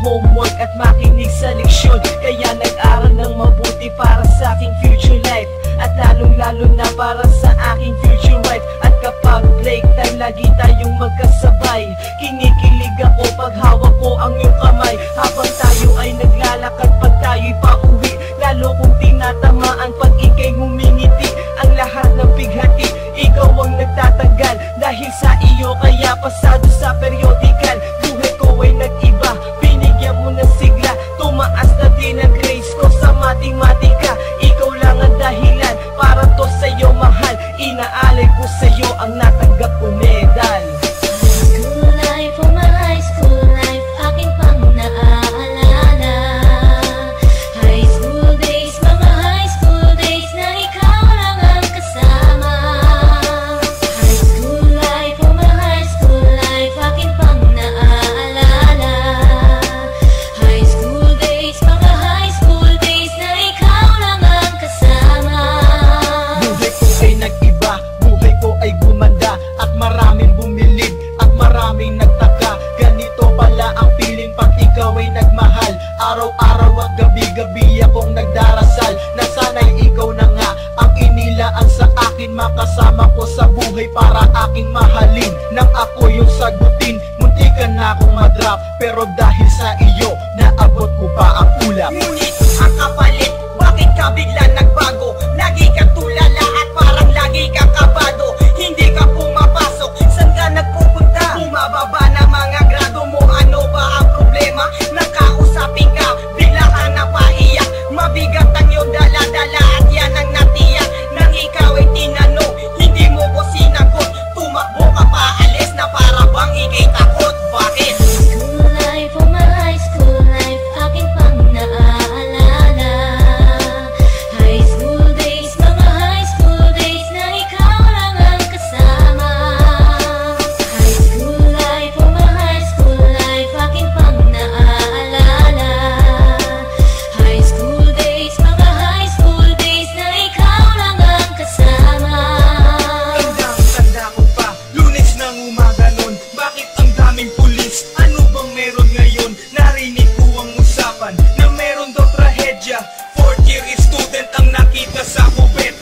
mag-homework at makinig sa leksyon. Kaya nag-aral ng mabuti para sa aking future life, at lalong-lalo na para sa aking future wife. At kapag break time, lagi tayong magkasabay. Kinikilig ako pag hawak ko ang iyong kamay, habang tayo ay naglalakad pag tayo'y pauwi. Lalo kong tinatamaan pag ika'y ngumingiti. Ang lahat ng bighati, ikaw ang nagtatagal. Dahil sa iyo kaya pasado sa periodical. Buhay ko ay nag-iba, binigyan mo ng sigla. Tumaas na din ang grades ko sa matematika. Ikaw lang ang dahilan para to sa'yo mahal. Inaalay ko sa'yo ang natanggap ko medal. School life, oh my high school life, aking pang naaalala. High school days, mga high school days na ikaw lang ang kasama. High school life, oh my high school life, aking pang naaalala. High school days, mga high school days na ikaw lang ang kasama. Buhay ko ay nag-iba, buhay ko ay gumanda, at maraming bumilib, at maraming nagtaka. Ganito pala ang feeling pag ikaw ay nagmahal. Araw-araw at gabi-gabi akong nagdarasal na sana'y ikaw na nga ang inilaan sa akin. Makasama ko sa buhay para aking mahalin. Nang ako yung sagutin, muntikan na akong madrop, pero dahil sa iyo, naabot ko pa ang ulap. Ngunit ang kapalit, bakit ka bigla nagbago? Lagi ka tulala at parang lagi ka kabado. Hindi ka pumapasok, saan ka nagpupunta? Bumababa na mga grado mo, ano ba ang problema? Nakausapin ka, bigla ka napaiyak. Mabigat ang iyong dala-dala at yan ang natiyak. Nang ikaw ay tinanong, hindi mo ko sinagot. Tumakbo ka pa, alis na para bang ikay takot. Bakit? School life, oh my high school life, aking pang naaalala. High school days, mga high school days na ikaw lang ang kasama. High school life, oh my high school life, aking pang naaalala. High school days, mga high school days na ikaw lang ang kasama. Tandang-tanda ko pa, Lunes ng umaga nun. Bakit ang daming pulis? Ano bang meron ngayon? Narinig ko ang usapan na meron daw trahedya. Fourth year student ang nakita sa kubet.